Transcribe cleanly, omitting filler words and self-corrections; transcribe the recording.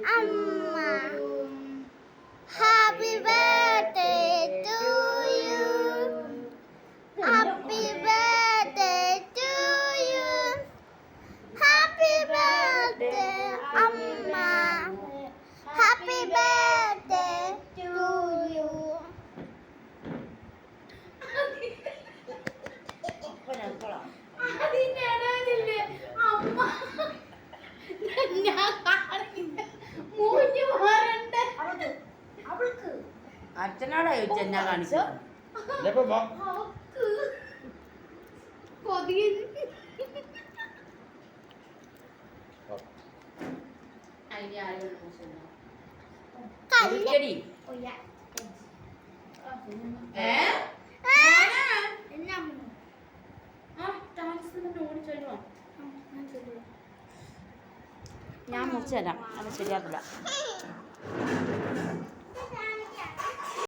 Amma. Happy birthday to you. Happy birthday to you. Happy birthday, Amma. Happy birthday to you. അതിനിടയിലില്ലേ അമ്മ ഞാൻ കാണില്ല മൂഞ്ഞു മാറണ്ടേ അവൾക്ക് അച്ഛനോടാ ചോദിച്ചു എന്നാ കാണിച്ചു അവക്ക് കൊതിയൻ കല്ലടി ഞാൻ മുറിച്ചു തരാം അത് ശരിയാക്കില്ല